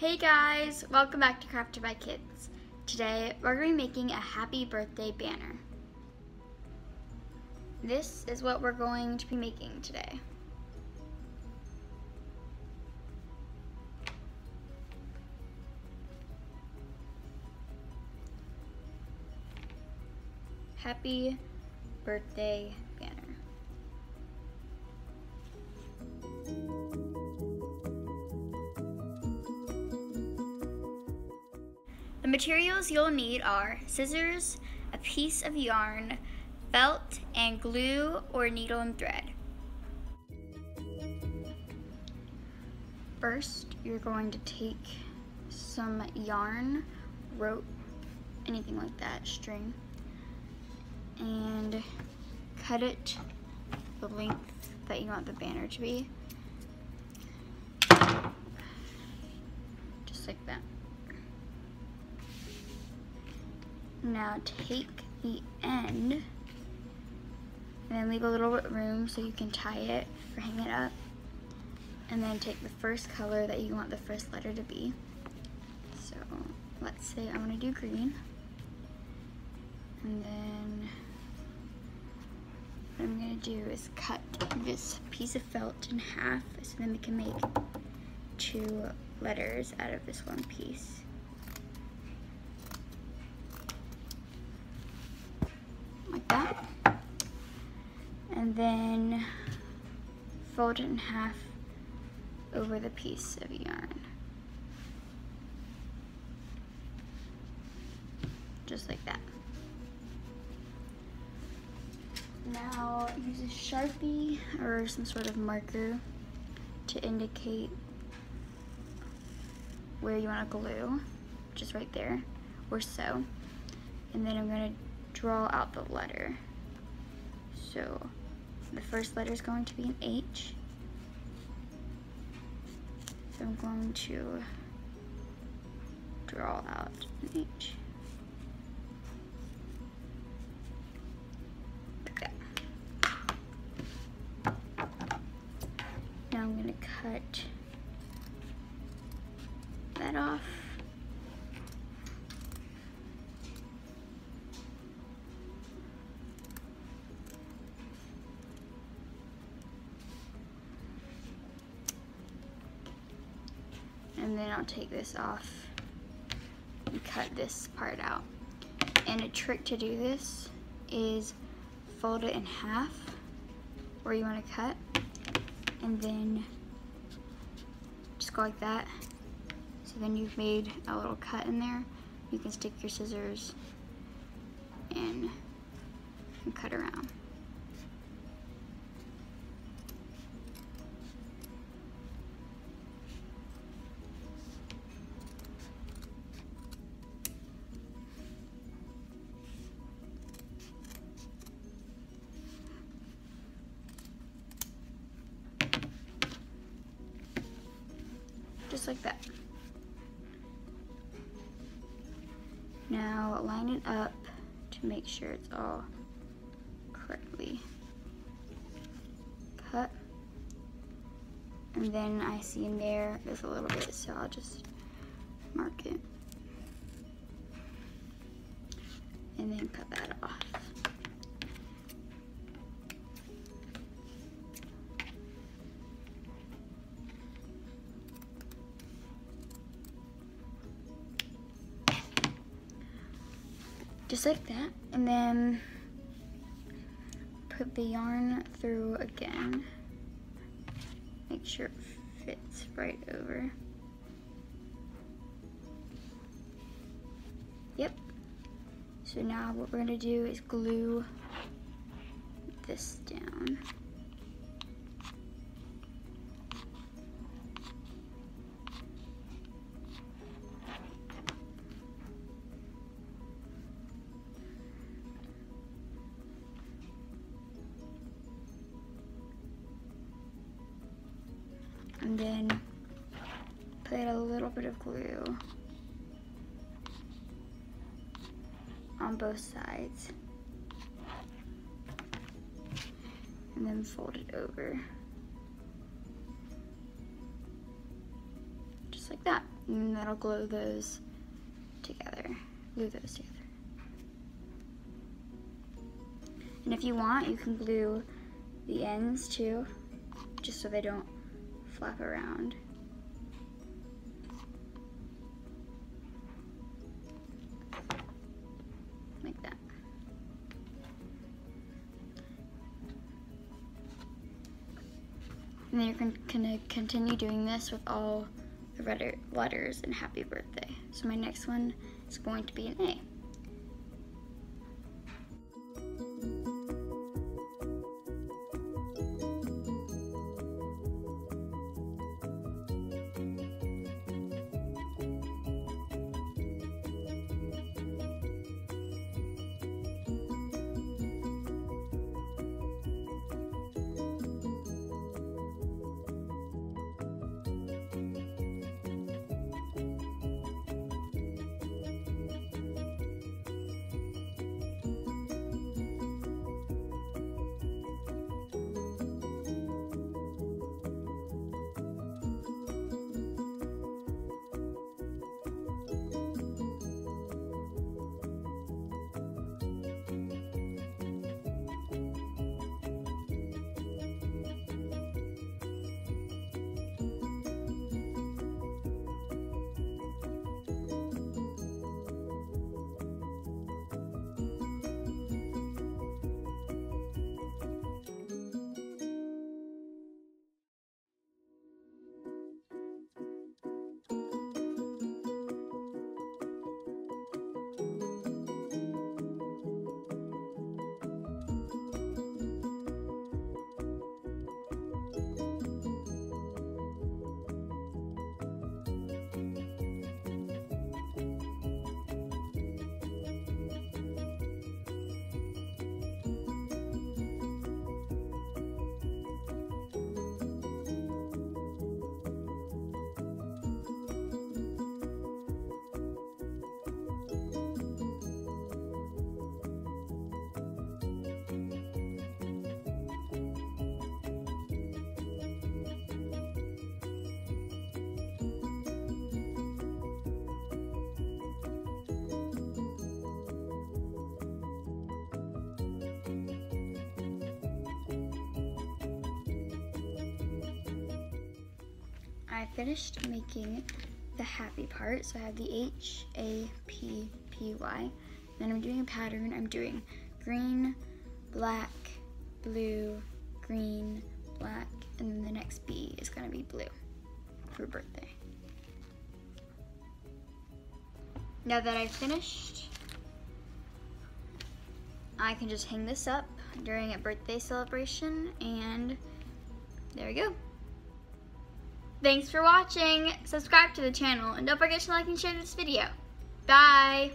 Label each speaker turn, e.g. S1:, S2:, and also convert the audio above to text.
S1: Hey guys, welcome back to Crafted by Kids. Today we're going to be making a happy birthday banner. This is what we're going to be making today. Happy birthday banner. The materials you'll need are scissors, a piece of yarn, felt, and glue or needle and thread. First, you're going to take some yarn, rope, anything like that, string, and cut it the length that you want the banner to be. Just like that. Now take the end and then leave a little bit room so you can tie it or hang it up. And then take the first color that you want the first letter to be. So let's say I want to do green. And then what I'm going to do is cut this piece of felt in half so then we can make 2 letters out of this one piece. Like that. And then fold it in half over the piece of yarn. Just like that. Now use a Sharpie or some sort of marker to indicate where you want to glue, just right there, or so. And then I'm going to draw out the letter. So the first letter is going to be an H. So I'm going to draw out an H. Like that. Now I'm going to cut that off. And then I'll take this off and cut this part out. And a trick to do this is fold it in half where you want to cut, and then just go like that. So then you've made a little cut in there. You can stick your scissors and cut around. Just like that. Now line it up to make sure it's all correctly cut. And then I see in there's a little bit, so I'll just mark it. And then cut that off. Just like that, and then put the yarn through again. Make sure it fits right over. Yep. So now what we're gonna do is glue this down. And then put a little bit of glue on both sides. And then fold it over. Just like that. And that'll glue those together. Glue those together. And if you want, you can glue the ends too, just so they don't flap around. Like that. And then you're gonna continue doing this with all the letters in happy birthday. So my next one is going to be an A. I finished making the happy part, so I have the H-A-P-P-Y. Then I'm doing a pattern. I'm doing green, black, blue, green, black, and then the next B is gonna be blue for birthday. Now that I've finished, I can just hang this up during a birthday celebration, and there we go. Thanks for watching. Subscribe to the channel and don't forget to like and share this video. Bye.